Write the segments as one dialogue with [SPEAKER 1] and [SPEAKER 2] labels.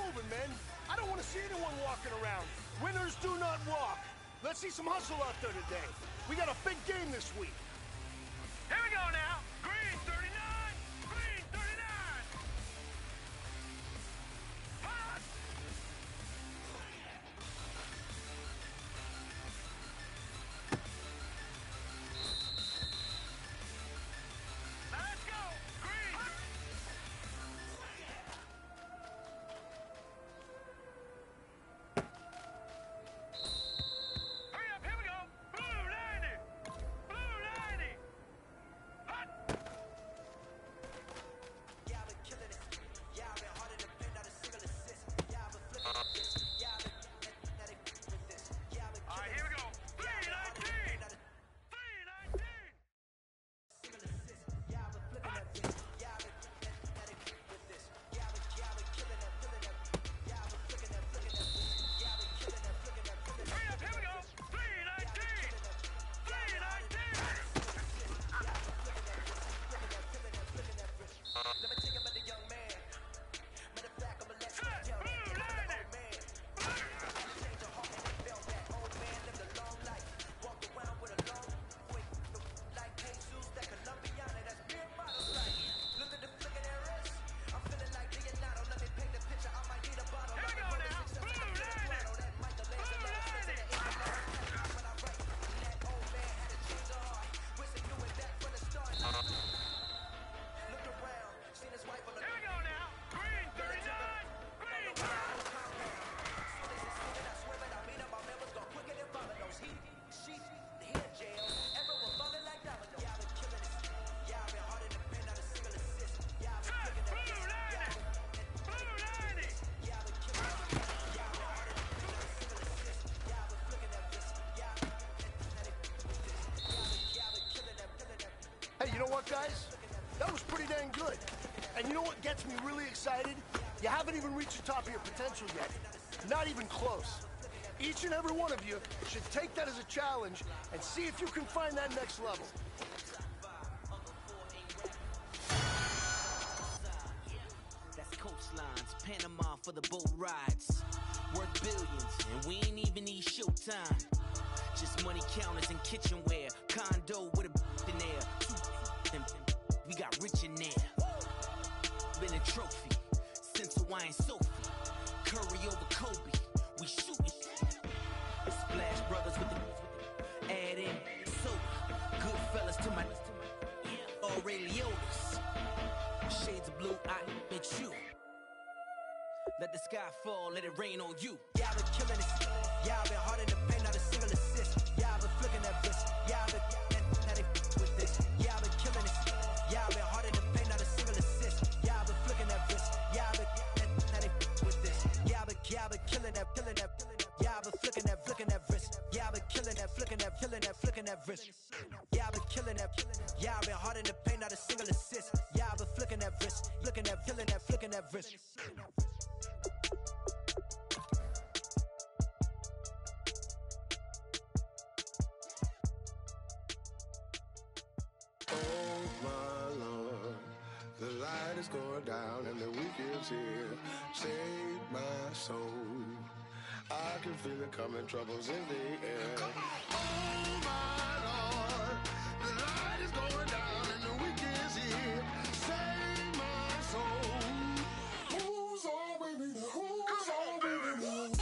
[SPEAKER 1] moving, men. I don't want to see anyone walking around. Winners do not walk. Let's see some hustle out there today. We got a big game this week.
[SPEAKER 2] Here we go now. Green 39. Green 39. Hot. Let's go. Green. Hurry up. Here we go. Blue 90. Blue 90. Hot.
[SPEAKER 3] Yeah, I've been killing it. Yeah, I've been harder to pin out a single assist. Yeah, I've been flipping this. Yeah, I've been magnetic with this. Yeah, I've been
[SPEAKER 2] All right,
[SPEAKER 3] killing
[SPEAKER 2] here we
[SPEAKER 3] it.
[SPEAKER 2] go.
[SPEAKER 3] Yeah, I've been harder to
[SPEAKER 2] 319.
[SPEAKER 3] pin out a
[SPEAKER 2] 319.
[SPEAKER 3] single assist. Yeah, I've been flipping that bitch. Yeah, I've been magnetic with this. Yeah, I've been killing that, killing that. Yeah, I've been flicking that, flicking that bitch. Yeah, I've been killing that, flicking that, flicking that.
[SPEAKER 2] Hurry up. Here we go. 319. 319.
[SPEAKER 3] Let me take about the young man. Matter of fact, I'ma let you
[SPEAKER 2] Cut.
[SPEAKER 3] tell that
[SPEAKER 2] Blue
[SPEAKER 3] old
[SPEAKER 2] 90.
[SPEAKER 3] man. Change your heart and felt that old man lived a long life. Walked around with a long weight, like Jesus, that Colombiana, that's beer bottles like. Look at the flick of their wrist. I'm feeling like Leonardo. Let me paint the picture. I might need a bottle.
[SPEAKER 2] Here we go now. Blue 90.
[SPEAKER 3] That Michelangelo slips in the ink when I write. And that old man had a change of heart. Wish he knew it back from the start. Looked around, seen his wife on the
[SPEAKER 2] Here we go now. Green 39. Green 39. Cut. Blue 90. Blue 90.
[SPEAKER 1] Hey, you know what, guys? That was pretty dang good. And you know what gets me really excited? You haven't even reached the top of your potential yet. Not even close. Each and every one of you should take that as a challenge and see if you can find that next level.
[SPEAKER 4] That's coastlines, Panama for the boat rides. Worth billions, and we ain't even need showtime. Just money counters and kitchenware. Condo with a in there. And we got rich in there. Been a trophy since Hawaiian Sophie. Curry over Kobe. We shooting. Splash Brothers with the add in soda. Good fellas to my Aureliotis. Shades of blue, I admit you. Let the sky fall, let it rain on you.
[SPEAKER 3] Yeah, I've been killing it. Yeah, I've been harder to paint out a single assist. Yeah, I've been flicking that bitch. Yeah, I've been magnetic with this. Yeah, I've been killing it. Yeah, I've been harder to paint out a single assist. Yeah, I've been flicking that bitch. Yeah, I've been magnetic with this. Yeah, I've been killing that, killing that. Yeah, I've been flicking that wrist. Yeah, I've been killing that, flicking that, flicking that wrist. Yeah, I've been killing that. Yeah, I've been harder to paint out a single assist. Yeah, I've been flicking that wrist, flicking that, flicking that wrist.
[SPEAKER 5] Oh my Lord, the light is going down and the week is here. Save my soul. I can feel it coming, troubles in the air. Oh my Lord, the light is going down and the week is here. Save my soul. Who's on with me? Who's on with me?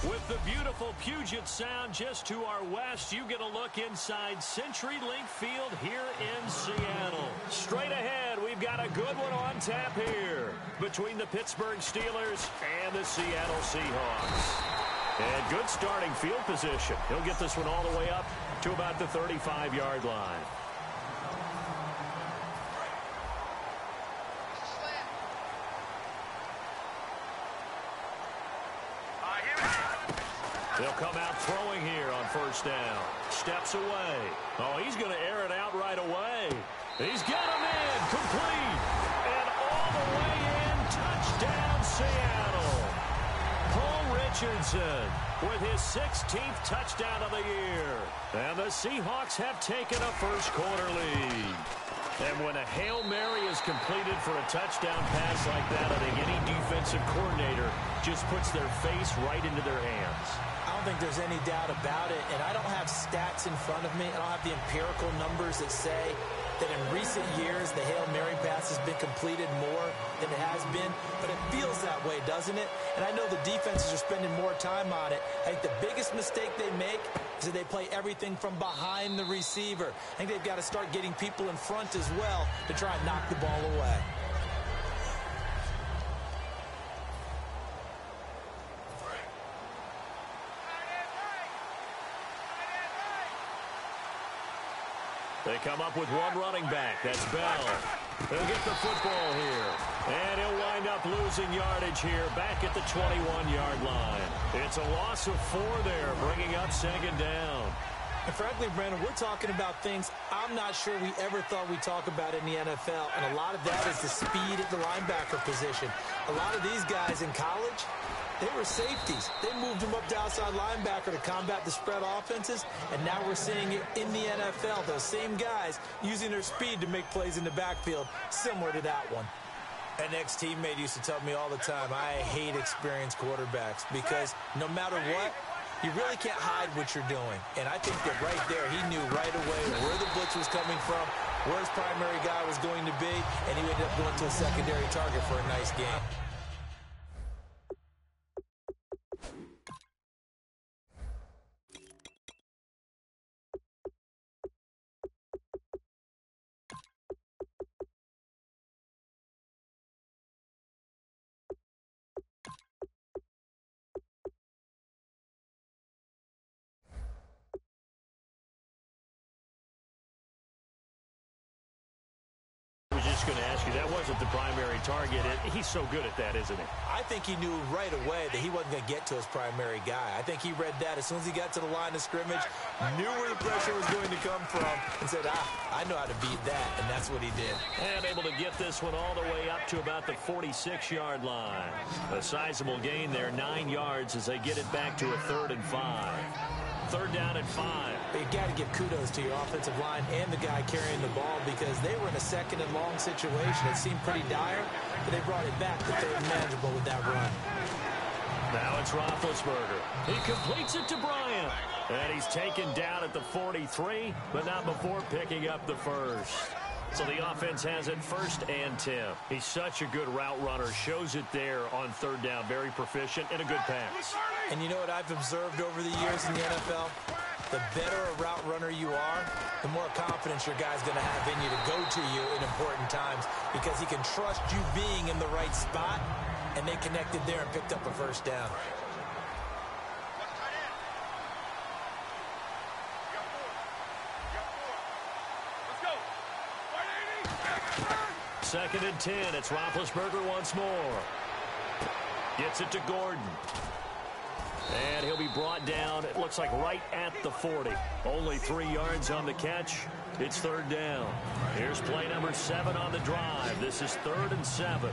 [SPEAKER 6] With the beautiful Puget Sound just to our west, you get a look inside CenturyLink Field here in Seattle. Straight ahead, we've got a good one on tap here between the Pittsburgh Steelers and the Seattle Seahawks. And good starting field position. He'll get this one all the way up to about the 35-yard line. They'll come out throwing here on first down. Steps away. Oh, he's going to air it out right away. He's got him in. Complete. And all the way in. Touchdown, Seattle. Paul Richardson with his 16th touchdown of the year. And the Seahawks have taken a first-quarter lead. And when a Hail Mary is completed for a touchdown pass like that, I think any defensive coordinator just puts their face right into their hands.
[SPEAKER 7] I don't think there's any doubt about it, and I don't have stats in front of me. I don't have the empirical numbers that say that in recent years the Hail Mary pass has been completed more than it has been, but it feels that way, doesn't it? And I know the defenses are spending more time on it. I think the biggest mistake they make is that they play everything from behind the receiver. I think they've got to start getting people in front as well to try and knock the ball away.
[SPEAKER 6] They come up with one running back. That's Bell. He'll get the football here. And he'll wind up losing yardage here back at the 21-yard line. It's a loss of 4 there, bringing up second down.
[SPEAKER 7] And frankly, Brandon, we're talking about things I'm not sure we ever thought we'd talk about in the NFL. And a lot of that is the speed at the linebacker position. A lot of these guys in college, they were safeties. They moved them up to outside linebacker to combat the spread offenses, and now we're seeing it in the NFL. Those same guys using their speed to make plays in the backfield, similar to that one. An ex-teammate used to tell me all the time, I hate experienced quarterbacks because no matter what, you really can't hide what you're doing. And I think that right there, he knew right away where the blitz was coming from, where his primary guy was going to be, and he ended up going to a secondary target for a nice game.
[SPEAKER 6] Going to ask you, that wasn't the primary target. He's so good at that, isn't he?
[SPEAKER 7] I think he knew right away that he wasn't going to get to his primary guy. I think he read that as soon as he got to the line of scrimmage, knew where the pressure was going to come from, and said, I know how to beat that, and that's what he did.
[SPEAKER 6] And able to get this one all the way up to about the 46-yard line. A sizable gain there, 9 yards as they get it back to a 3rd and 5. 3rd down and 5.
[SPEAKER 7] But you got to give kudos to your offensive line and the guy carrying the ball because they were in a 2nd and long situation. It seemed pretty dire, but they brought it back to 3rd and manageable with that run.
[SPEAKER 6] Now it's Roethlisberger. He completes it to Bryant. And he's taken down at the 43, but not before picking up the first. So the offense has it 1st and 10. He's such a good route runner. Shows it there on 3rd down. Very proficient and a good pass.
[SPEAKER 7] And you know what I've observed over the years in the NFL? The better a route runner you are, the more confidence your guy's going to have in you to go to you in important times because he can trust you being in the right spot, and they connected there and picked up a 1st down.
[SPEAKER 6] Second and 10. It's Roethlisberger once more. Gets it to Gordon. And he'll be brought down, it looks like right at the 40. Only 3 yards on the catch. It's 3rd down. Here's play number 7 on the drive. This is 3rd and 7.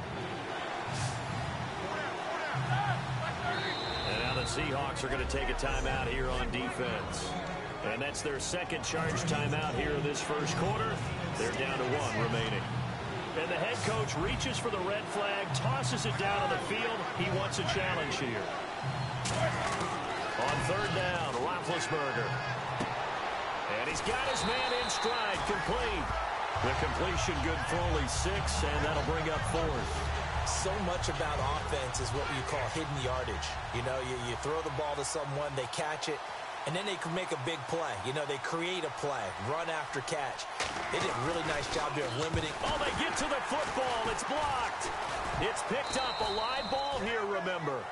[SPEAKER 6] And now the Seahawks are going to take a timeout here on defense. And that's their 2nd charge timeout here in this 1st quarter. They're down to 1 remaining. And the head coach reaches for the red flag, tosses it down on the field. He wants a challenge here. On 3rd down, Roethlisberger. And he's got his man in stride, complete. The completion good for only 6, and that'll bring up 4th.
[SPEAKER 7] So much about offense is what you call hidden yardage. You know, you throw the ball to someone, they catch it, and then they can make a big play. You know, they create a play, run after catch. They did a really nice job there of limiting.
[SPEAKER 6] Oh, they get to the football. It's blocked. It's picked up. A live ball here, remember.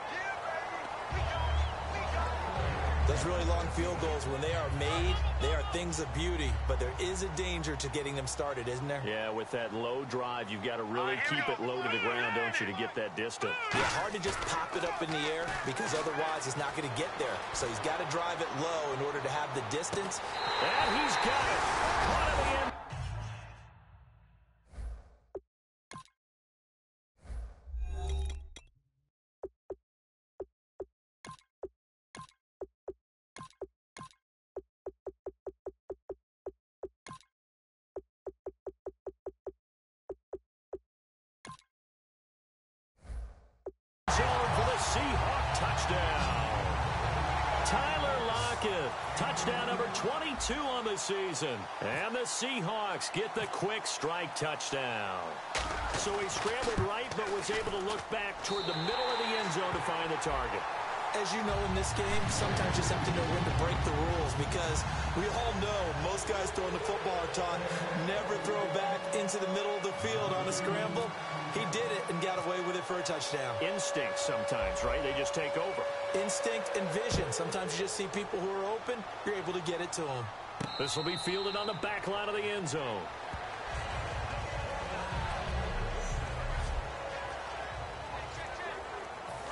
[SPEAKER 7] The Those really long field goals, when they are made, they are things of beauty. But there is a danger to getting them started, isn't there?
[SPEAKER 6] Yeah, with that low drive, you've got to really keep it low to the ground, don't you, to get that distance.
[SPEAKER 7] Yeah, hard to just pop it up in the air because otherwise it's not going to get there. So he's got to drive it low in order to have the distance.
[SPEAKER 6] And he's got it. Caught in the end. Zone for the Seahawk touchdown. Tyler Lockett, touchdown number 22 on the season. And the Seahawks get the quick strike touchdown. So he scrambled right but was able to look back toward the middle of the end zone to find the target.
[SPEAKER 7] As you know, in this game, sometimes you just have to know when to break the rules because we all know most guys throwing the football are taught never throw back into the middle of the field on a scramble. He did it and got away with it for a touchdown.
[SPEAKER 6] Instinct sometimes, right? They just take over.
[SPEAKER 7] Instinct and vision. Sometimes you just see people who are open, you're able to get it to them.
[SPEAKER 6] This will be fielded on the back line of the end zone.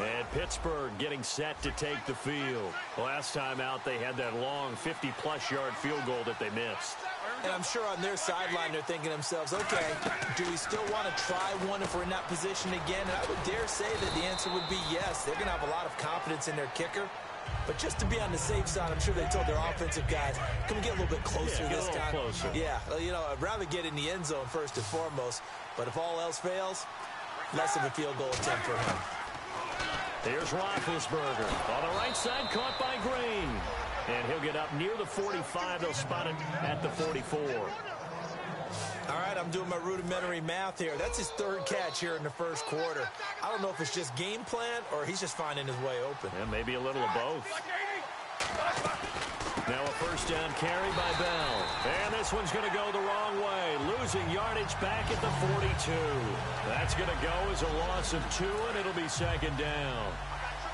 [SPEAKER 6] And Pittsburgh getting set to take the field. Last time out, they had that long 50-plus yard field goal that they missed.
[SPEAKER 7] And I'm sure on their sideline, they're thinking to themselves, okay, do we still want to try one if we're in that position again? And I would dare say that the answer would be yes. They're going to have a lot of confidence in their kicker. But just to be on the safe side, I'm sure they told their offensive guys, can we get a little bit closer this time?
[SPEAKER 6] Closer.
[SPEAKER 7] Yeah, you know, I'd rather get in the end zone first and foremost. But if all else fails, less of a field goal attempt for him.
[SPEAKER 6] Here's Roethlisberger on the right side, caught by Green. And he'll get up near the 45. They'll spot it at the 44.
[SPEAKER 7] All right, I'm doing my rudimentary math here. That's his third catch here in the first quarter. I don't know if it's just game plan or he's just finding his way open.
[SPEAKER 6] Yeah, maybe a little of both. Now a first down carry by Bell. And this one's going to go the wrong way. Losing yardage back at the 42. That's going to go as a loss of 2, and it'll be second down.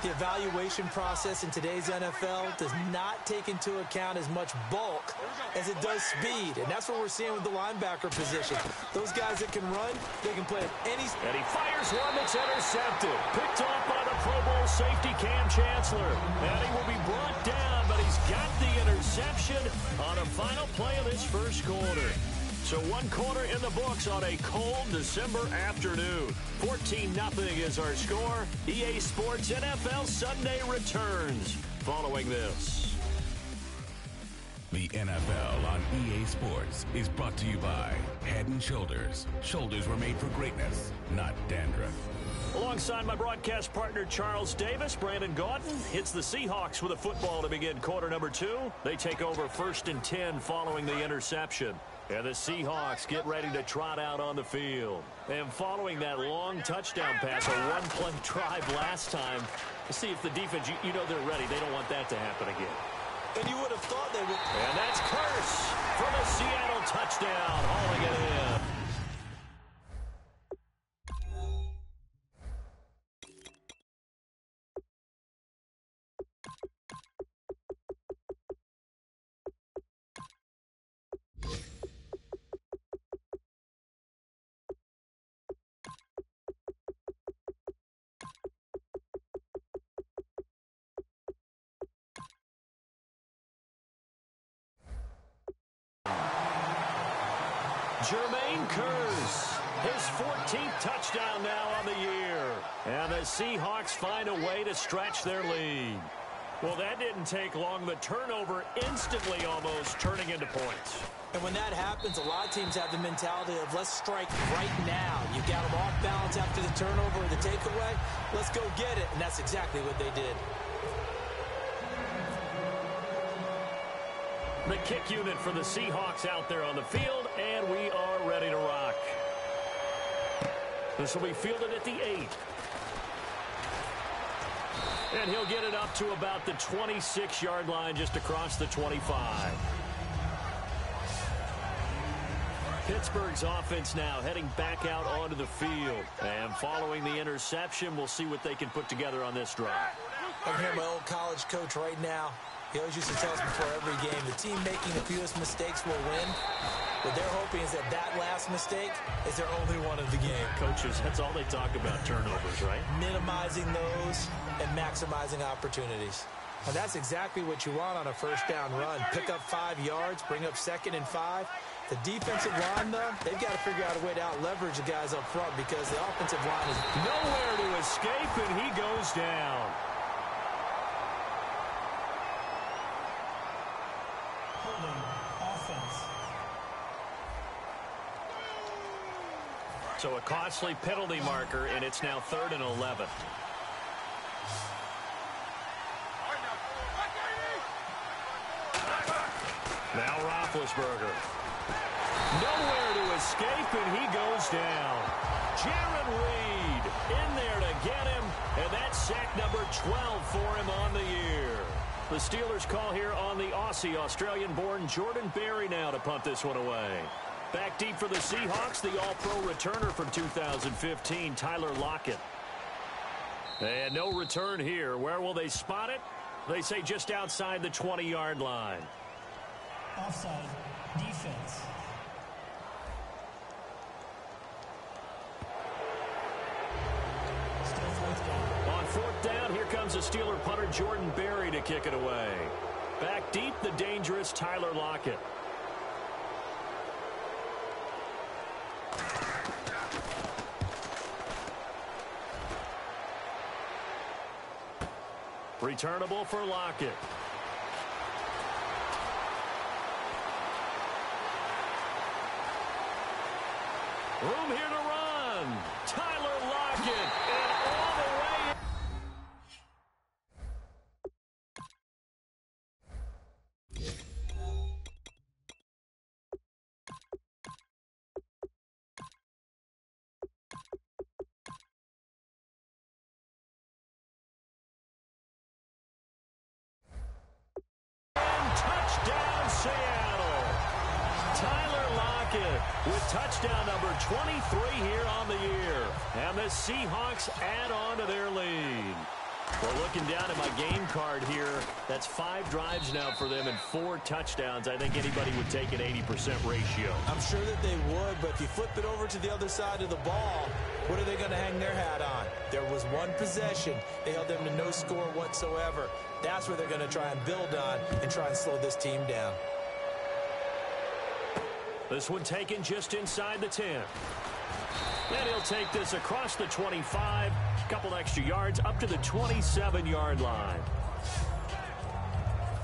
[SPEAKER 7] The evaluation process in today's NFL does not take into account as much bulk as it does speed. And that's what we're seeing with the linebacker position. Those guys that can run, they can play at any...
[SPEAKER 6] And he fires one that's intercepted. Picked off by the Pro Bowl safety Cam Chancellor. And he will be brought down, but he's got the interception on the final play of this first quarter. So 1 quarter in the books on a cold December afternoon. 14-0 is our score. EA Sports NFL Sunday returns following this.
[SPEAKER 8] The NFL on EA Sports is brought to you by Head & Shoulders. Shoulders were made for greatness, not dandruff.
[SPEAKER 6] Alongside my broadcast partner Charles Davis, Brandon Gaudin hits the Seahawks with a football to begin quarter number 2. They take over 1st and 10 following the interception. And the Seahawks get ready to trot out on the field. And following that long touchdown pass, a one-play drive last time, to see if the defense, you know they're ready. They don't want that to happen again.
[SPEAKER 7] And you would have thought they would.
[SPEAKER 6] And that's Curse for the Seattle touchdown, hauling it in. Jermaine Curse, his 14th touchdown now on the year. And the Seahawks find a way to stretch their lead. Well, that didn't take long. The turnover instantly almost turning into points.
[SPEAKER 7] And when that happens, a lot of teams have the mentality of let's strike right now. You got them off balance after the turnover or the takeaway. Let's go get it. And that's exactly what they did.
[SPEAKER 6] The kick unit for the Seahawks out there on the field, and we are ready to rock. This will be fielded at the 8. And he'll get it up to about the 26-yard line, just across the 25. Pittsburgh's offense now heading back out onto the field. And following the interception, we'll see what they can put together on this drive.
[SPEAKER 7] I can hear my old college coach right now. He always used to tell us before every game, the team making the fewest mistakes will win. What they're hoping is that last mistake is their only one of the game.
[SPEAKER 6] Coaches, that's all they talk about, turnovers, right?
[SPEAKER 7] Minimizing those and maximizing opportunities. And that's exactly what you want on a first down run. Pick up 5 yards, bring up 2nd and 5. The defensive line, though, they've got to figure out a way to out-leverage the guys up front because the offensive line is
[SPEAKER 6] nowhere to escape, and he goes down. So a costly penalty marker, and it's now 3rd and 11. Now Roethlisberger. Nowhere to escape, and he goes down. Jaron Reed in there to get him, and that's sack number 12 for him on the year. The Steelers call here on the Aussie, Australian-born Jordan Berry now to punt this one away. Back deep for the Seahawks, the all-pro returner from 2015, Tyler Lockett. And no return here. Where will they spot it? They say just outside the 20-yard line.
[SPEAKER 9] Offside, defense. Still 4th down.
[SPEAKER 6] On 4th down, here comes the Steeler punter Jordan Berry to kick it away. Back deep, the dangerous Tyler Lockett. Returnable for Lockett. Room here to run. Tyler Lockett, and all the way. Touchdown, Seattle. Tyler Lockett with touchdown number 23 here on the year. And the Seahawks add on to their lead. Well, looking down at my game card here, that's 5 drives now for them and 4 touchdowns. I think anybody would take an 80% ratio.
[SPEAKER 7] I'm sure that they would, but if you flip it over to the other side of the ball, what are they going to hang their hat on? There was one possession. They held them to no score whatsoever. That's where they're going to try and build on and try and slow this team down.
[SPEAKER 6] This one taken just inside the 10. And he'll take this across the 25, a couple extra yards up to the 27-yard line.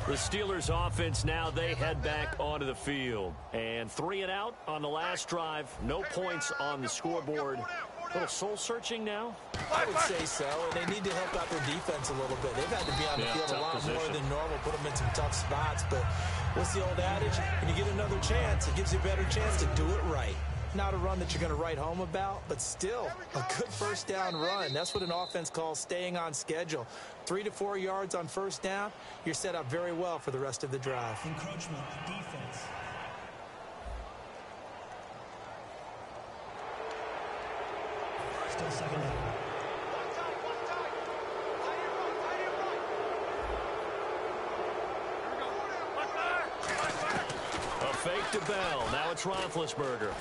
[SPEAKER 6] The Steelers offense now, they head back onto the field. And 3 and out on the last drive. No points on the scoreboard. A little soul-searching now?
[SPEAKER 7] I would say so, and they need to help out their defense a little bit. They've had to be on the field a lot more than normal, put them in some tough spots. But what's the old adage? When you get another chance, it gives you a better chance to do it right. Not a run that you're going to write home about, but still a good first down run. That's what an offense calls staying on schedule. 3 to 4 yards on first down, you're set up very well for the rest of the drive.
[SPEAKER 9] Encroachment, defense. Still 2nd down.
[SPEAKER 6] A fake to Bell. Now it's Roethlisberger.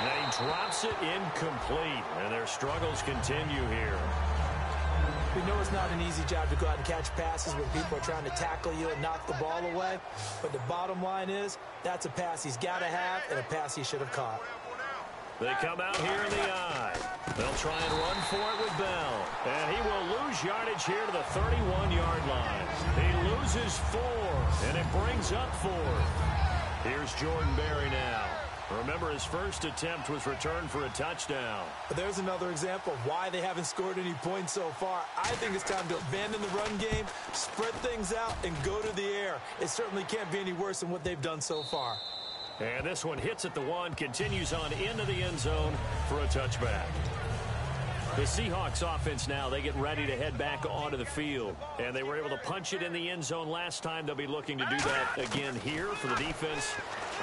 [SPEAKER 6] And he drops it incomplete. And their struggles continue here.
[SPEAKER 7] We know it's not an easy job to go out and catch passes when people are trying to tackle you and knock the ball away. But the bottom line is, that's a pass he's got to have and a pass he should have caught.
[SPEAKER 6] They come out here in the eye. They'll try and run for it with Bell. And he will lose yardage here to the 31-yard line. He loses 4, and it brings up 4. Here's Jordan Berry now. Remember, his first attempt was returned for a touchdown.
[SPEAKER 7] There's another example of why they haven't scored any points so far. I think it's time to abandon the run game, spread things out, and go to the air. It certainly can't be any worse than what they've done so far.
[SPEAKER 6] And this one hits at the 1, continues on into the end zone for a touchback. The Seahawks offense now, they get ready to head back onto the field. And they were able to punch it in the end zone last time. They'll be looking to do that again here for the defense.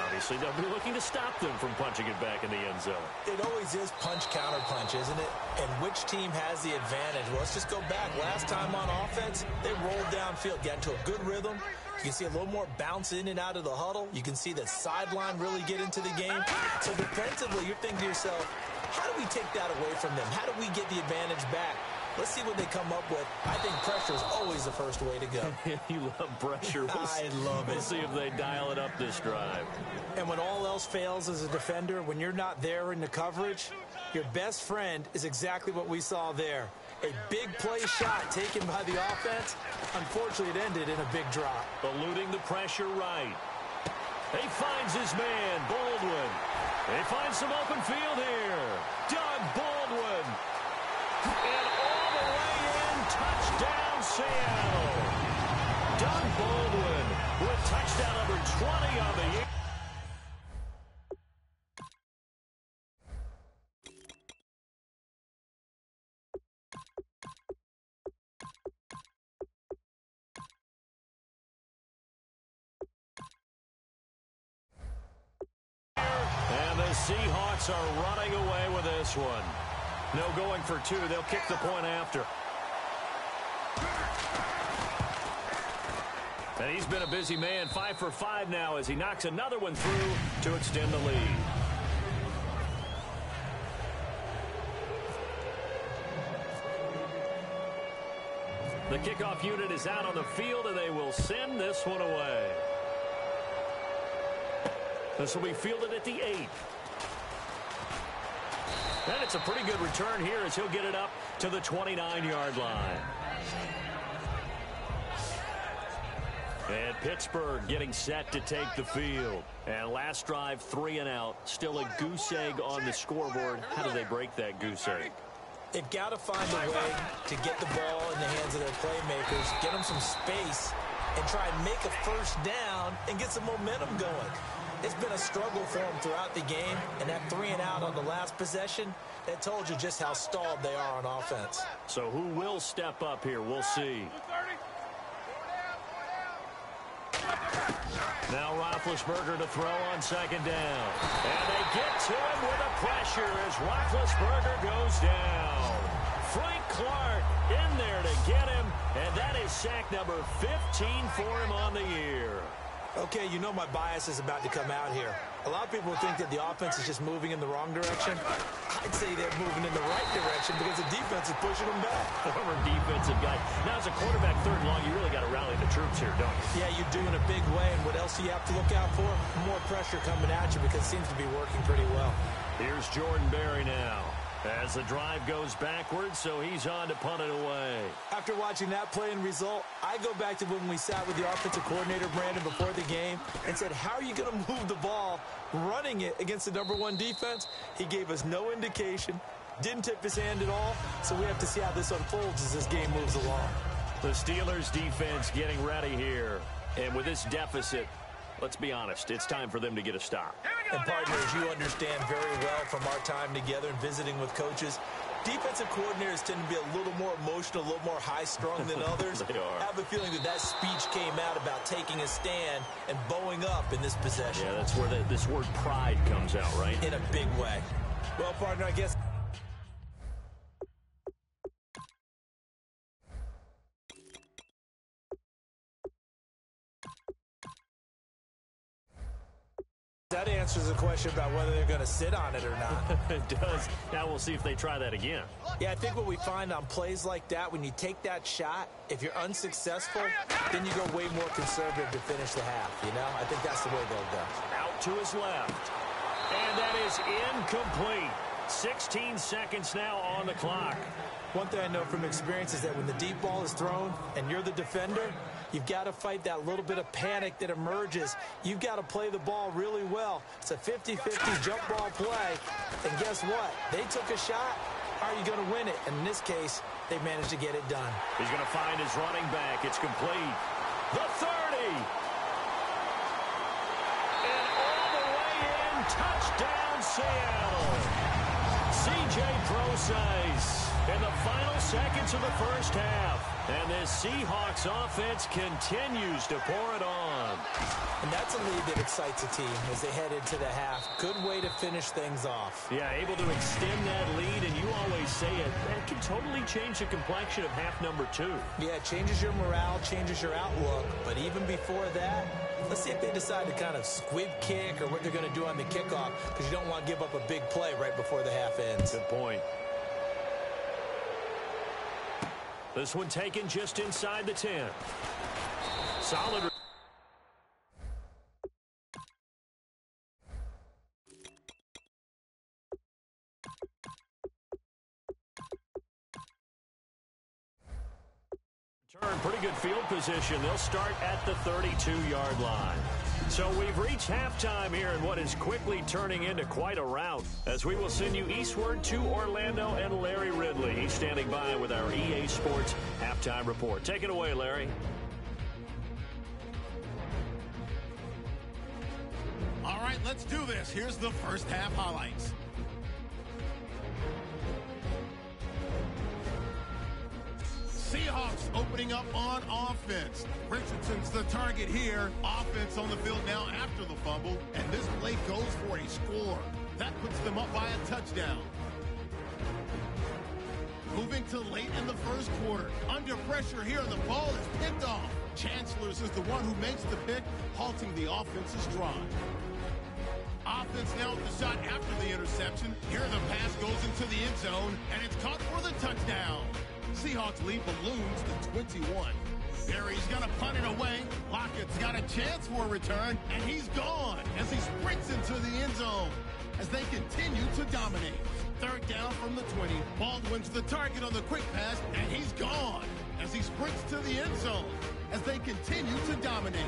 [SPEAKER 6] Obviously, they'll be looking to stop them from punching it back in the end zone. It always is punch-counter-punch, isn't it? And which team has the advantage? Well, let's just go back. Last time on offense, they rolled downfield, got into a good rhythm. You can see a little more bounce in and out of the huddle. You can see that sideline really get into the game. So defensively, you're thinking to yourself, how do we take that away from them? How do we get the advantage back? Let's see what they come up with. I think pressure is always the first way to go. You love pressure.
[SPEAKER 7] I love it.
[SPEAKER 6] We'll see if they dial it up this drive.
[SPEAKER 7] And when all else fails as a defender, when you're not there in the coverage, your best friend is exactly what we saw there. A big play shot taken by the offense. Unfortunately, it ended in a big drop.
[SPEAKER 6] Eluding the pressure right. He finds his man, Baldwin. They find some open field here. Doug Baldwin. And all the way in, touchdown Seattle. Doug Baldwin with touchdown number 20 on the year. And the Seahawks are running away with this one. No going for two. They'll kick the point after. And he's been a busy man. 5 for 5 now as he knocks another one through to extend the lead. The kickoff unit is out on the field, and they will send this one away. This will be fielded at the 8. And it's a pretty good return here as he'll get it up to the 29-yard line. And Pittsburgh getting set to take the field. And last drive, 3 and out. Still a goose egg on the scoreboard. How do they break that goose egg?
[SPEAKER 7] They've got to find a way to get the ball in the hands of their playmakers, get them some space, and try and make a first down and get some momentum going. It's been a struggle for them throughout the game, and that 3 and out on the last possession, that told you just how stalled they are on offense.
[SPEAKER 6] So who will step up here? We'll see. Now Roethlisberger to throw on second down. And they get to him with the pressure as Roethlisberger goes down. Frank Clark in there to get him, and that is sack number 15 for him on the year.
[SPEAKER 7] Okay, you know my bias is about to come out here. A lot of people think that the offense is just moving in the wrong direction. I'd say they're moving in the right direction because the defense is pushing them back.
[SPEAKER 6] Former defensive guy. Now, as a quarterback, 3rd and long, you really got to rally the troops here, don't you?
[SPEAKER 7] Yeah, you do in a big way. And what else do you have to look out for? More pressure coming at you because it seems to be working pretty well.
[SPEAKER 6] Here's Jordan Berry now. As the drive goes backwards, so he's on to punt it away.
[SPEAKER 7] After watching that play and result, I go back to when we sat with the offensive coordinator, Brandon, before the game and said, how are you going to move the ball running it against the #1 defense? He gave us no indication, didn't tip his hand at all, so we have to see how this unfolds as this game moves along.
[SPEAKER 6] The Steelers defense getting ready here. And with this deficit, let's be honest, it's time for them to get a stop.
[SPEAKER 7] And partners, you understand very well from our time together and visiting with coaches, defensive coordinators tend to be a little more emotional, a little more high-strung than others.
[SPEAKER 6] They are.
[SPEAKER 7] I have a feeling that that speech came out about taking a stand and bowing up in this possession.
[SPEAKER 6] Yeah, that's where this word pride comes out, right?
[SPEAKER 7] In a big way. Well, partner, I guess... That answers the question about whether they're going to sit on it or not.
[SPEAKER 6] It does. Now we'll see if they try that again.
[SPEAKER 7] Yeah, I think what we find on plays like that, when you take that shot, if you're unsuccessful, then you go way more conservative to finish the half, you know? I think that's the way they'll go.
[SPEAKER 6] Out to his left. And that is incomplete. 16 seconds now on the clock.
[SPEAKER 7] One thing I know from experience is that when the deep ball is thrown and you're the defender, you've got to fight that little bit of panic that emerges. You've got to play the ball really well. It's a 50-50 jump ball play. And guess what? They took a shot. How are you going to win it? And in this case, they managed to get it done.
[SPEAKER 6] He's going to find his running back. It's complete. The 30. And all the way in. Touchdown, Seattle. C.J. Procise. In the final seconds of the first half. And this Seahawks offense continues to pour it on.
[SPEAKER 7] And that's a lead that excites a team as they head into the half. Good way to finish things off.
[SPEAKER 6] Yeah, able to extend that lead, and you always say it. That can totally change the complexion of half number 2.
[SPEAKER 7] Yeah, it changes your morale, changes your outlook. But even before that, let's see if they decide to kind of squib kick or what they're going to do on the kickoff, because you don't want to give up a big play right before the half ends.
[SPEAKER 6] Good point. This one taken just inside the 10. Solid. Return, pretty good field position. They'll start at the 32-yard line. So we've reached halftime here in what is quickly turning into quite a rout, as we will send you eastward to Orlando and Larry Ridley. He's standing by with our EA Sports halftime report. Take it away, Larry.
[SPEAKER 10] All right, let's do this. Here's the first half highlights. Seahawks opening up on offense. Richardson's the target here. Offense on the field now after the fumble, and this play goes for a score. That puts them up by a touchdown. Moving to late in the first quarter. Under pressure here, the ball is picked off. Chancellors is the one who makes the pick, halting the offense's drive. Offense now with the shot after the interception. Here the pass goes into the end zone, and it's caught for the touchdown. Seahawks lead balloons to 21. Barry's going to punt it away. Lockett's got a chance for a return, and he's gone as he sprints into the end zone as they continue to dominate. Third down from the 20. Baldwin's the target on the quick pass, and he's gone as he sprints to the end zone as they continue to dominate.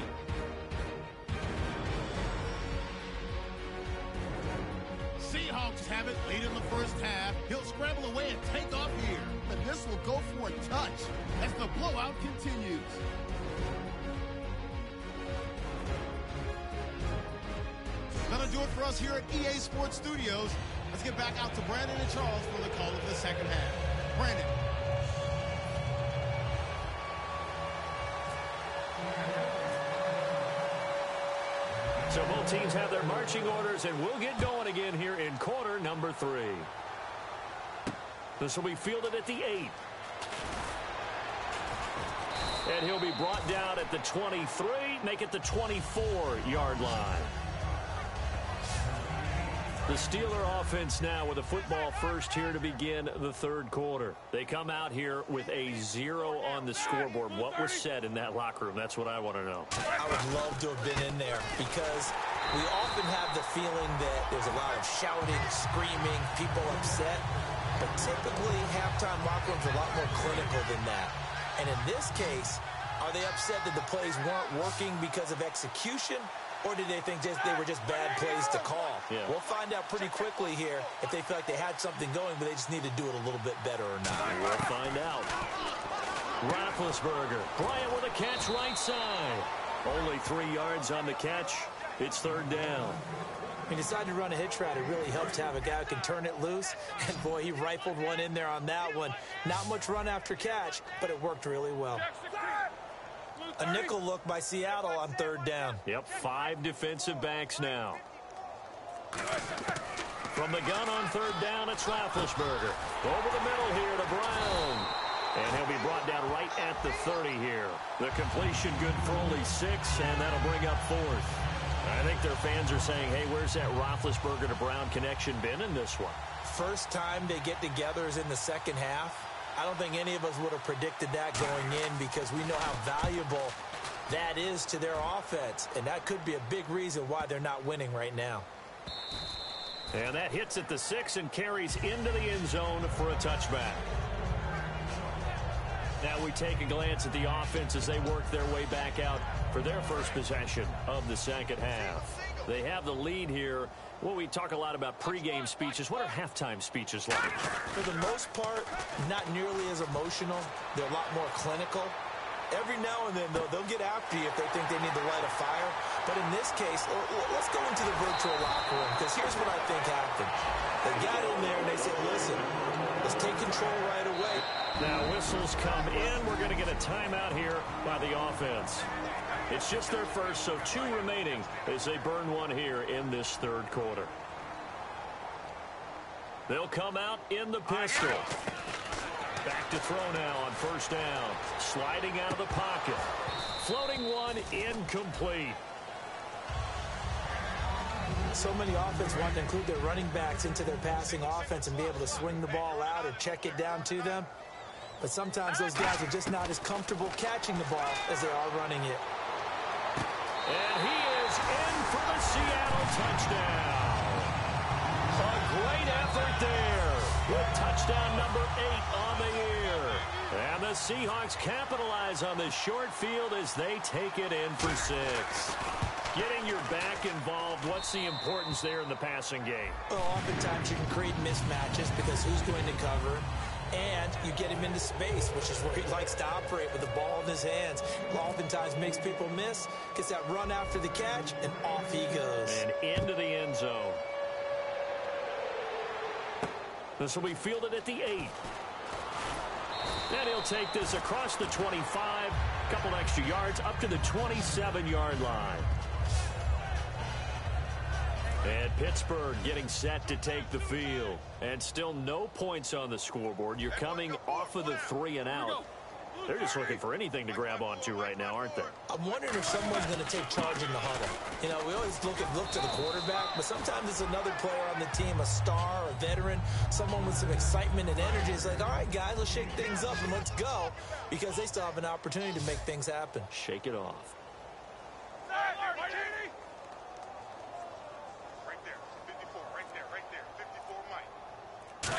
[SPEAKER 10] Seahawks have it late in the first half. He'll scramble away and take off here. And this will go for a touch as the blowout continues. That'll do it for us here at EA Sports Studios. Let's get back out to Brandon and Charles for the call of the second half. Brandon.
[SPEAKER 6] So both teams have their marching orders, and we'll get going again here in quarter number 3. This will be fielded at the 8. And he'll be brought down at the 23, make it the 24-yard line. The Steeler offense now with a football first here to begin the third quarter. They come out here with a 0 on the scoreboard. What was said in that locker room? That's what I want to know.
[SPEAKER 7] I would love to have been in there because we often have the feeling that there's a lot of shouting, screaming, people upset. But typically, halftime locker rooms are a lot more clinical than that. And in this case, are they upset that the plays weren't working because of execution? Or did they think they were just bad plays to call?
[SPEAKER 6] Yeah.
[SPEAKER 7] We'll find out pretty quickly here if they feel like they had something going, but they just need to do it a little bit better or not.
[SPEAKER 6] We'll find out. Roethlisberger, Bryant with a catch right side. Only 3 yards on the catch. It's third down.
[SPEAKER 7] He decided to run a hitch route. It really helps to have a guy who can turn it loose. And, boy, he rifled one in there on that one. Not much run after catch, but it worked really well. A nickel look by Seattle on third down.
[SPEAKER 6] Yep, 5 defensive backs now. From the gun on third down, it's Roethlisberger. Over the middle here to Brown. And he'll be brought down right at the 30 here. The completion good for only 6, and that'll bring up 4th. I think their fans are saying, hey, where's that Roethlisberger to Brown connection been in this one?
[SPEAKER 7] First time they get together is in the second half. I don't think any of us would have predicted that going in because we know how valuable that is to their offense. And that could be a big reason why they're not winning right now.
[SPEAKER 6] And that hits at the 6 and carries into the end zone for a touchback. Now we take a glance at the offense as they work their way back out for their first possession of the second half. They have the lead here. Well, we talk a lot about pregame speeches. What are halftime speeches like?
[SPEAKER 7] For the most part, not nearly as emotional. They're a lot more clinical. Every now and then, they'll get after you if they think they need to light a fire. But in this case, let's go into the virtual locker room, because here's what I think happened. They got in there and they said, listen, let's take control right away.
[SPEAKER 6] Now whistles come in. We're going to get a timeout here by the offense. It's just their first, so 2 remaining as they burn one here in this third quarter. They'll come out in the pistol. Back to throw now on first down. Sliding out of the pocket. Floating one incomplete.
[SPEAKER 7] So many offense want to include their running backs into their passing offense and be able to swing the ball out or check it down to them. But sometimes those guys are just not as comfortable catching the ball as they are running it.
[SPEAKER 6] And he is in for the Seattle touchdown. A great effort there with touchdown number 8 on the year. And the Seahawks capitalize on this short field as they take it in for 6. Getting your back involved, what's the importance there in the passing game?
[SPEAKER 7] Well, oftentimes you can create mismatches because who's going to cover, and you get him into space, which is where he likes to operate with the ball in his hands. Oftentimes makes people miss, gets that run after the catch, and off he goes.
[SPEAKER 6] And into the end zone. This will be fielded at the 8. And he'll take this across the 25, couple extra yards, up to the 27-yard line. And Pittsburgh getting set to take the field. And still no points on the scoreboard. You're coming off of the 3 and out. They're just looking for anything to grab onto right now, aren't they?
[SPEAKER 7] I'm wondering if someone's going to take charge in the huddle. You know, we always look to the quarterback, but sometimes it's another player on the team, a star, a veteran, someone with some excitement and energy. It's like, all right, guys, let's shake things up and let's go, because they still have an opportunity to make things happen.
[SPEAKER 6] Shake it off.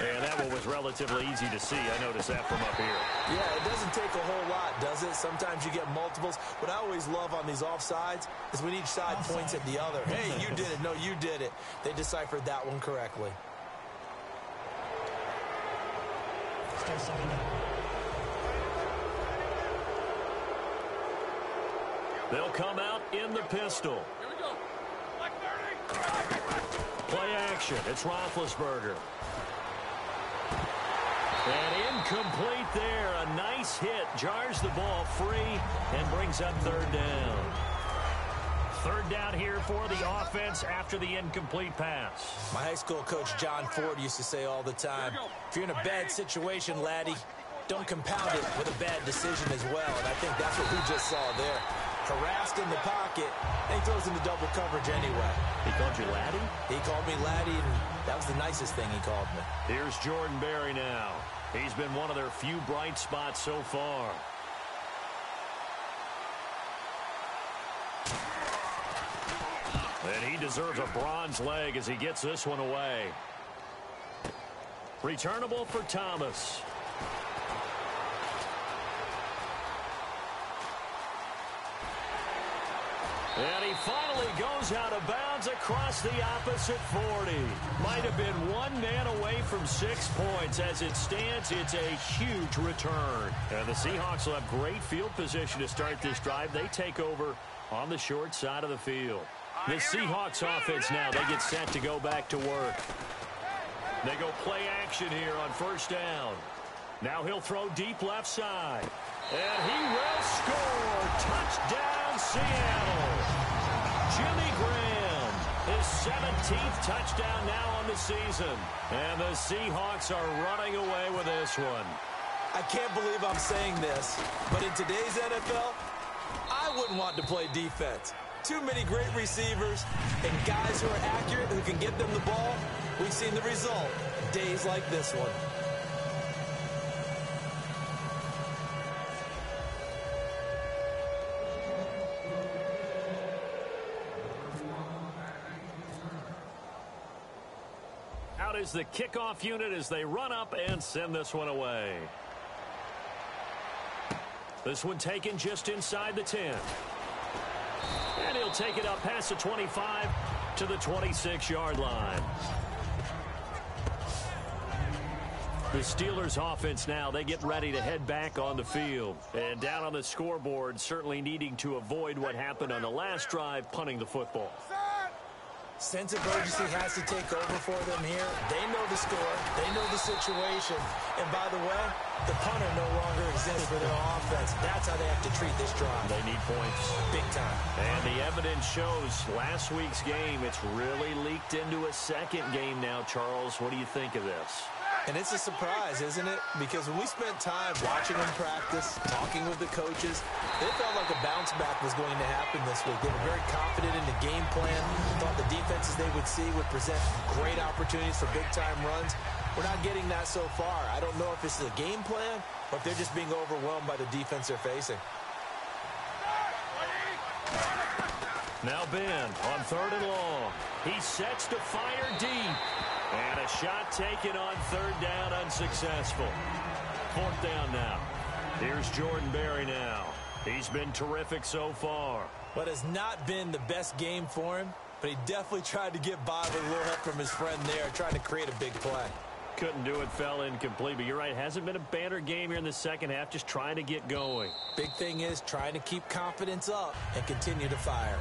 [SPEAKER 6] And that one was relatively easy to see. I noticed that from up here.
[SPEAKER 7] Yeah, it doesn't take a whole lot, does it? Sometimes you get multiples. What I always love on these offsides is when each side points at the other. Hey, you did it. No, you did it. They deciphered that one correctly.
[SPEAKER 9] Still second down.
[SPEAKER 6] They'll come out in the pistol.
[SPEAKER 2] Here we go. Like 30.
[SPEAKER 6] Play action. It's Roethlisberger. And incomplete there. A nice hit. Jars the ball free and brings up third down. Third down here for the offense after the incomplete pass.
[SPEAKER 7] My high school coach, John Ford, used to say all the time, if you're in a bad situation, laddie, don't compound it with a bad decision as well. And I think that's what we just saw there. Harassed in the pocket, and he throws into double coverage anyway.
[SPEAKER 6] He called you laddie?
[SPEAKER 7] He called me laddie, and that was the nicest thing he called me.
[SPEAKER 6] Here's Jordan Berry now. He's been one of their few bright spots so far. And he deserves a bronze leg as he gets this one away. Returnable for Thomas. And he finally goes out of bounds across the opposite 40. Might have been one man away from 6 points. As it stands, it's a huge return. And the Seahawks will have great field position to start this drive. They take over on the short side of the field. The Seahawks offense now, they get set to go back to work. They go play action here on first down. Now he'll throw deep left side. And he will score. Touchdown, Seattle. Jimmy Graham, his 17th touchdown now on the season. And the Seahawks are running away with this one.
[SPEAKER 7] I can't believe I'm saying this, but in today's NFL, I wouldn't want to play defense. Too many great receivers and guys who are accurate who can get them the ball. We've seen the result. Days like this one.
[SPEAKER 6] Out is the kickoff unit as they run up and send this one away. This one taken just inside the 10. And he'll take it up past the 25 to the 26-yard line. The Steelers offense now, they get ready to head back on the field. And down on the scoreboard, certainly needing to avoid what happened on the last drive, punting the football.
[SPEAKER 7] Sense of urgency has to take over for them here. They know the score. They know the situation. And by the way, the punter no longer exists for their offense. That's how they have to treat this drive.
[SPEAKER 6] They need points.
[SPEAKER 7] Big time.
[SPEAKER 6] And the evidence shows last week's game, it's really leaked into a second game now, Charles. What do you think of this?
[SPEAKER 7] And it's a surprise, isn't it? Because when we spent time watching them practice, talking with the coaches, they felt like a bounce back was going to happen this week. They were very confident in the game plan, thought the defenses they would see would present great opportunities for big-time runs. We're not getting that so far. I don't know if it's the game plan or if they're just being overwhelmed by the defense they're facing.
[SPEAKER 6] Now Ben on 3rd and long. He sets to fire deep. And a shot taken on 3rd down, unsuccessful. 4th down now. Here's Jordan Berry now. He's been terrific so far.
[SPEAKER 7] But it's not been the best game for him, but he definitely tried to get by with a little help from his friend there, trying to create a big play.
[SPEAKER 6] Couldn't do it, fell incomplete, but you're right, hasn't been a banner game here in the second half, just trying to get going.
[SPEAKER 7] Big thing is trying to keep confidence up and continue to fire.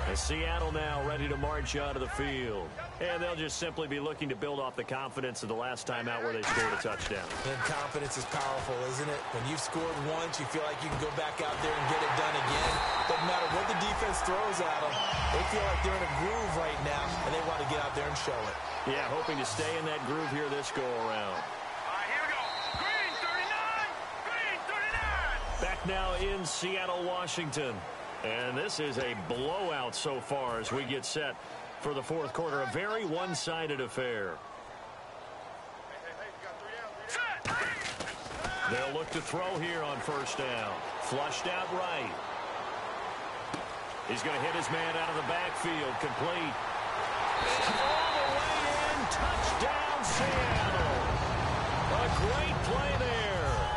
[SPEAKER 6] And Seattle now ready to march out of the field. And they'll just simply be looking to build off the confidence of the last time out where they scored a touchdown.
[SPEAKER 7] And confidence is powerful, isn't it? When you've scored once, you feel like you can go back out there and get it done again. Doesn't matter what the defense throws at them. They feel like they're in a groove right now, and they want to get out there and show it.
[SPEAKER 6] Yeah, hoping to stay in that groove here this go-around.
[SPEAKER 2] All right, here we go. Green 39. Green 39.
[SPEAKER 6] Back now in Seattle, Washington. And this is a blowout so far as we get set for the 4th quarter. A very one-sided affair. They'll look to throw here on 1st down. Flushed out right. He's going to hit his man out of the backfield. Complete. And all the way in. Touchdown, Seattle. A great play there.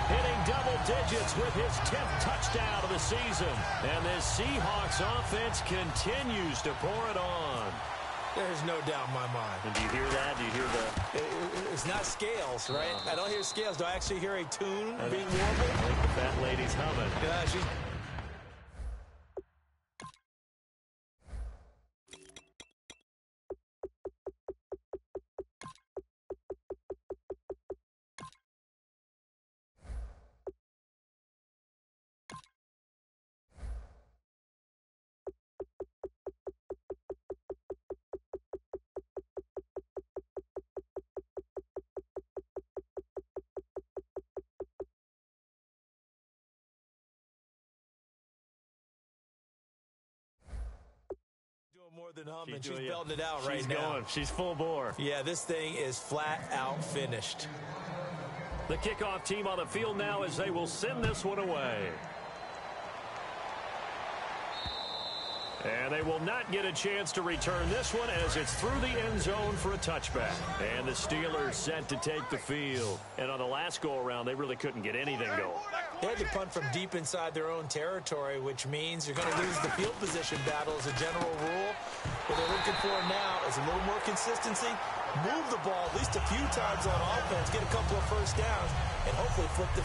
[SPEAKER 6] Hitting double digits with his 10th touchdown of the season. And this Seahawks offense continues to pour it on.
[SPEAKER 7] There's no doubt in my mind.
[SPEAKER 6] And do you hear that? Do you hear the...
[SPEAKER 7] It's not scales, right? I don't hear scales. Do I actually hear a tune being warbled?
[SPEAKER 6] I think the fat lady's humming.
[SPEAKER 7] Yeah, she's... more than humming. She's belting it out right now.
[SPEAKER 6] She's full bore.
[SPEAKER 7] Yeah, this thing is flat out finished.
[SPEAKER 6] The kickoff team on the field now as they will send this one away. And they will not get a chance to return this one as it's through the end zone for a touchback. And the Steelers set to take the field. And on the last go-around, they really couldn't get anything going.
[SPEAKER 7] They had to punt from deep inside their own territory, which means you're going to lose the field position battle as a general rule. What they're looking for now is a little more consistency, move the ball at least a few times on offense, get a couple of first downs, and hopefully flip the...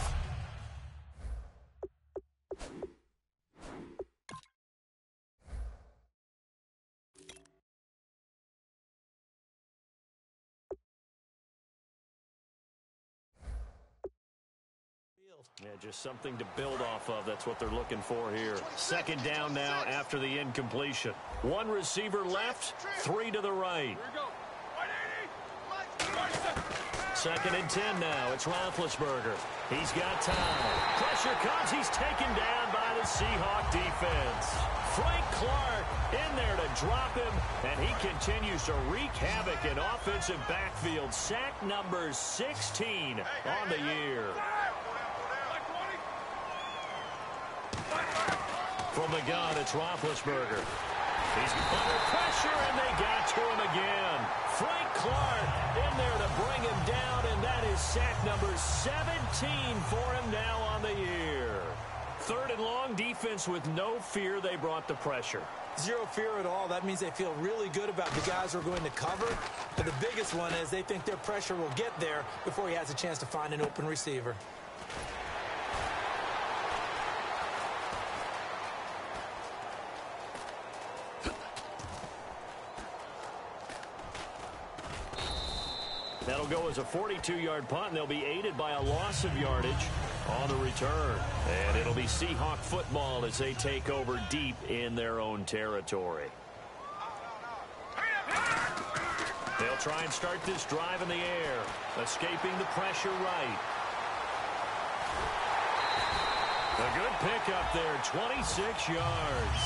[SPEAKER 6] Yeah, just something to build off of. That's what they're looking for here. 2nd down now after the incompletion. 1 receiver left, 3 to the right. 2nd and 10 now. It's Roethlisberger. He's got time. Pressure comes. He's taken down by the Seahawk defense. Frank Clark in there to drop him, and he continues to wreak havoc in offensive backfield. Sack number 16 on the year. From the gun, it's Roethlisberger. He's under pressure, and they got to him again. Frank Clark in there to bring him down, and that is sack number 17 for him now on the year. Third and long, defense with no fear. They brought the pressure.
[SPEAKER 7] Zero fear at all. That means they feel really good about the guys who are going to cover. But the biggest one is they think their pressure will get there before he has a chance to find an open receiver.
[SPEAKER 6] That'll go as a 42-yard punt, and they'll be aided by a loss of yardage on the return. And it'll be Seahawk football as they take over deep in their own territory. They'll try and start this drive in the air, escaping the pressure right. A good pickup there, 26 yards.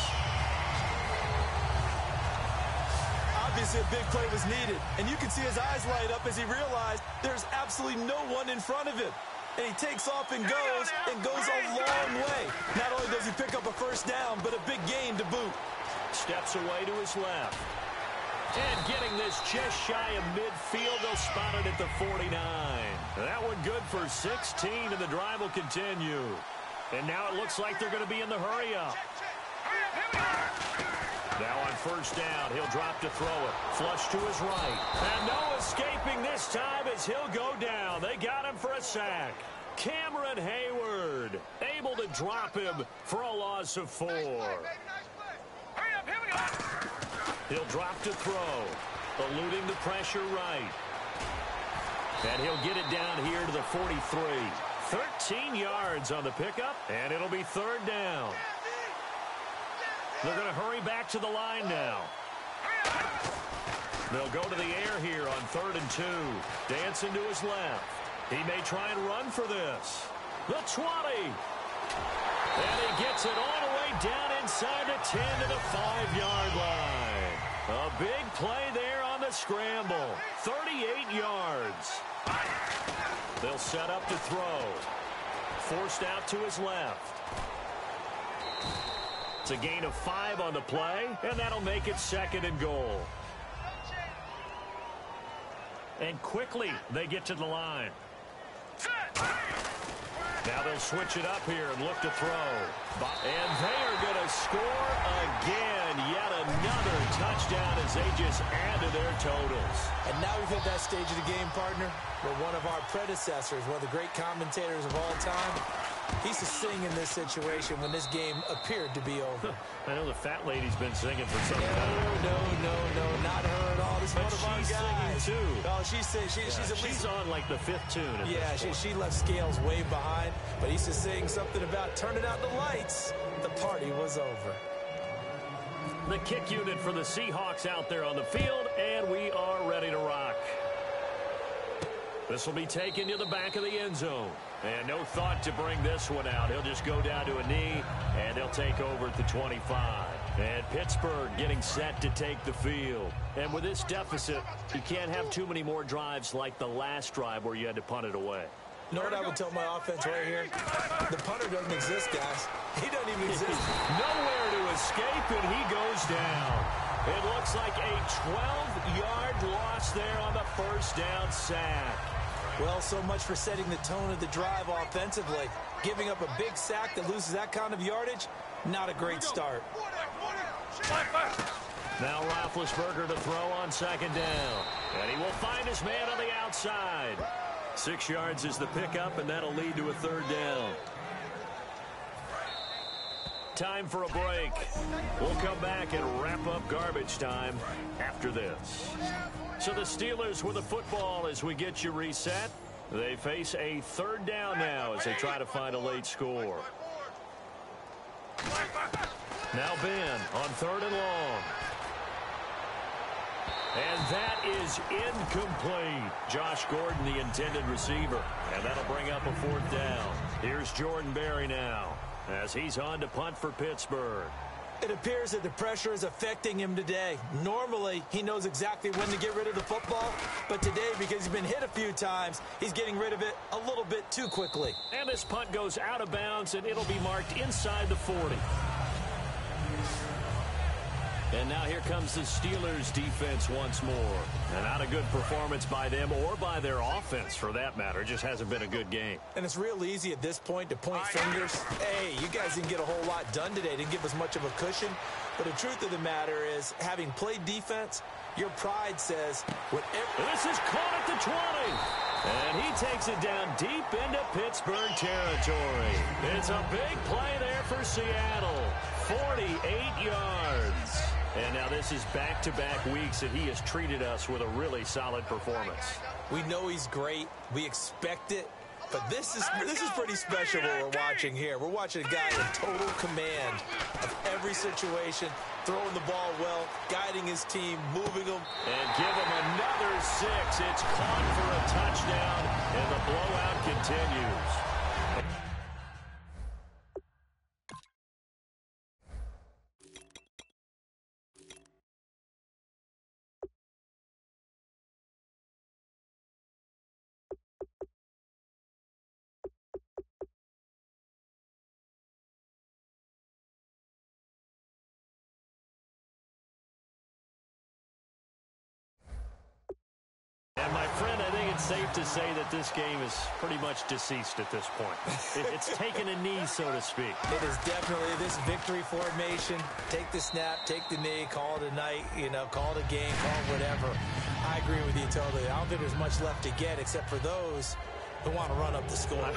[SPEAKER 7] Obviously, a big play was needed, and you can see his eyes light up as he realized there's absolutely no one in front of him. And he takes off and goes a long way. Not only does he pick up a first down, but a big gain to boot.
[SPEAKER 6] Steps away to his left. And getting this just shy of midfield, they'll spot it at the 49. That one good for 16, and the drive will continue. And now it looks like they're going to be in the hurry-up. Now on first down, he'll drop to throw it. Flush to his right. And no escaping this time as he'll go down. They got him for a sack. Cameron Hayward able to drop him for a loss of 4. He'll drop to throw, eluding the pressure right. And he'll get it down here to the 43. 13 yards on the pickup, and it'll be third down. They're going to hurry back to the line now. They'll go to the air here on 3rd and 2. Dancing to his left. He may try and run for this. The 20. And he gets it all the way down inside the 10 to the 5-yard line. A big play there on the scramble. 38 yards. They'll set up to throw. Forced out to his left. It's a gain of 5 on the play, and that'll make it 2nd and goal. And quickly, they get to the line. Now they'll switch it up here and look to throw. And they are going to score again. Yet another touchdown as they just add to their totals.
[SPEAKER 7] And now we've hit that stage of the game, partner, where one of our predecessors, one of the great commentators of all time, he used to sing in this situation when this game appeared to be over.
[SPEAKER 6] I know the fat lady's been singing for some time.
[SPEAKER 7] No, not her at all. This is one of our guys.
[SPEAKER 6] Singing too.
[SPEAKER 7] Oh, she's
[SPEAKER 6] on like the 5th tune.
[SPEAKER 7] Yeah, she left Scales way behind, but he used to sing something about turning out the lights. The party was over.
[SPEAKER 6] The kick unit for the Seahawks out there on the field, and we are ready to rock. This will be taken to the back of the end zone. And no thought to bring this one out. He'll just go down to a knee, and they'll take over at the 25. And Pittsburgh getting set to take the field. And with this deficit, you can't have too many more drives like the last drive where you had to punt it away.
[SPEAKER 7] You know what I would tell my offense right here? The punter doesn't exist, guys. He doesn't even exist.
[SPEAKER 6] Nowhere to escape, and he goes down. It looks like a 12-yard loss there on the first down sack.
[SPEAKER 7] Well, so much for setting the tone of the drive offensively. Giving up a big sack that loses that kind of yardage, not a great start.
[SPEAKER 6] Now Roethlisberger to throw on 2nd down. And he will find his man on the outside. 6 yards is the pickup, and that'll lead to a 3rd down. Time for a break. We'll come back and wrap up garbage time after this. So the Steelers with the football as we get you reset. They face a 3rd down now as they try to find a late score. Now Ben on 3rd and long. And that is incomplete. Josh Gordon, the intended receiver. And that'll bring up a 4th down. Here's Jordan Berry now as he's on to punt for Pittsburgh.
[SPEAKER 7] It appears that the pressure is affecting him today. Normally, he knows exactly when to get rid of the football, but today, because he's been hit a few times, he's getting rid of it a little bit too quickly.
[SPEAKER 6] And this punt goes out of bounds, and it'll be marked inside the 40. And now here comes the Steelers defense once more. And not a good performance by them or by their offense for that matter. It just hasn't been a good game.
[SPEAKER 7] And it's real easy at this point to point fingers. Hey, you guys didn't get a whole lot done today. Didn't give us much of a cushion. But the truth of the matter is, having played defense, your pride says whatever.
[SPEAKER 6] This is caught at the 20. And he takes it down deep into Pittsburgh territory. It's a big play there for Seattle. 48 yards. And now this is back-to-back weeks that he has treated us with a really solid performance.
[SPEAKER 7] We know he's great. We expect it. But this is pretty special what we're watching here. We're watching a guy in total command of every situation, throwing the ball well, guiding his team, moving them.
[SPEAKER 6] And give him another 6. It's caught for a touchdown, and the blowout continues. And my friend, I think it's safe to say that this game is pretty much deceased at this point. It's taken a knee, so to speak.
[SPEAKER 7] It is definitely this victory formation. Take the snap, take the knee, call it a night, call it a game, call it whatever. I agree with you totally. I don't think there's much left to get except for those who want to run up the score.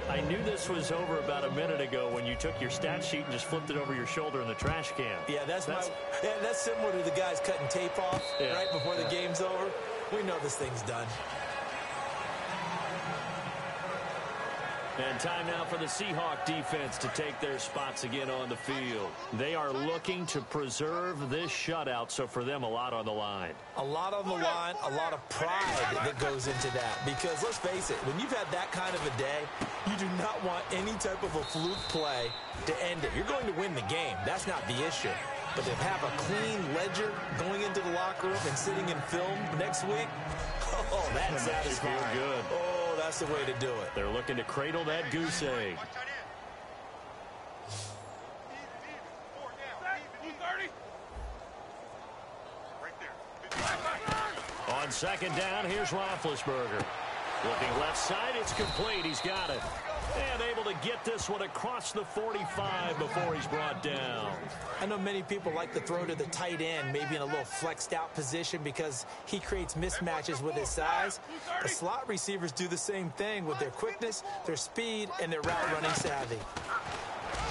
[SPEAKER 6] I knew this was over about a minute ago when you took your stat sheet and just flipped it over your shoulder in the trash can.
[SPEAKER 7] Yeah, that's similar to the guys cutting tape off right before the game's over. We know this thing's done.
[SPEAKER 6] And time now for the Seahawk defense to take their spots again on the field. They are looking to preserve this shutout, so for them, a lot on the line.
[SPEAKER 7] A lot on the line, a lot of pride that goes into that. Because let's face it, when you've had that kind of a day, you do not want any type of a fluke play to end it. You're going to win the game. That's not the issue. But to have a clean ledger going into the locker room and sitting in film next week, oh, that's satisfying.
[SPEAKER 6] Feel good.
[SPEAKER 7] Oh, that's the way to do it.
[SPEAKER 6] They're looking to cradle that goose egg. On second down, here's Roethlisberger. Looking left side, it's complete. He's got it. And able to get this one across the 45 before he's brought down.
[SPEAKER 7] I know many people like to throw to the tight end, maybe in a little flexed out position because he creates mismatches with his size. The slot receivers do the same thing with their quickness, their speed, and their route running savvy.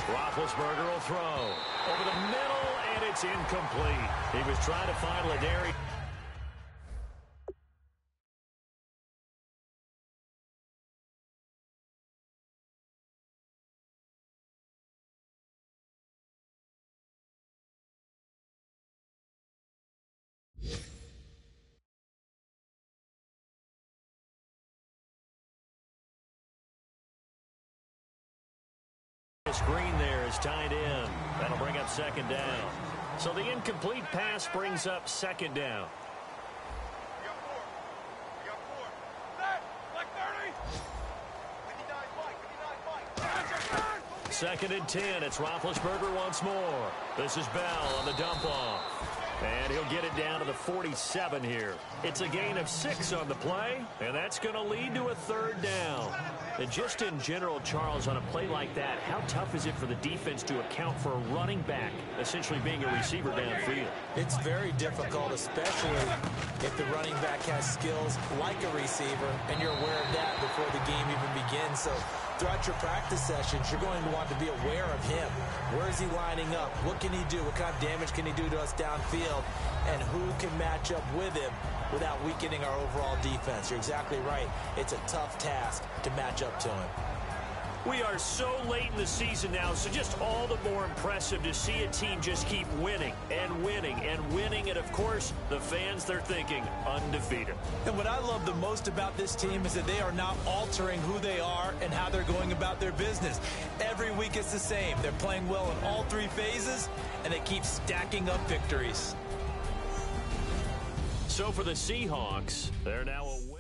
[SPEAKER 6] Roethlisberger will throw over the middle, and it's incomplete. He was trying to find Ladarius. Green there is tied in. That'll bring up second down. So the incomplete pass brings up second down. Second and 10. It's Roethlisberger once more. This is Bell on the dump off. And he'll get it down to the 47 here. It's a gain of 6 on the play, and that's going to lead to a third down. And just in general, Charles, on a play like that, how tough is it for the defense to account for a running back essentially being a receiver downfield?
[SPEAKER 7] It's very difficult, especially if the running back has skills like a receiver, and you're aware of that before the game even begins. So throughout your practice sessions, you're going to want to be aware of him. Where is he lining up? What can he do? What kind of damage can he do to us downfield? And who can match up with him without weakening our overall defense? You're exactly right. It's a tough task to match up to him.
[SPEAKER 6] We are so late in the season now, so just all the more impressive to see a team just keep winning and winning and winning. And, of course, the fans, they're thinking undefeated.
[SPEAKER 7] And what I love the most about this team is that they are not altering who they are and how they're going about their business. Every week it's the same. They're playing well in all three phases, and they keep stacking up victories.
[SPEAKER 6] So for the Seahawks, they're now away.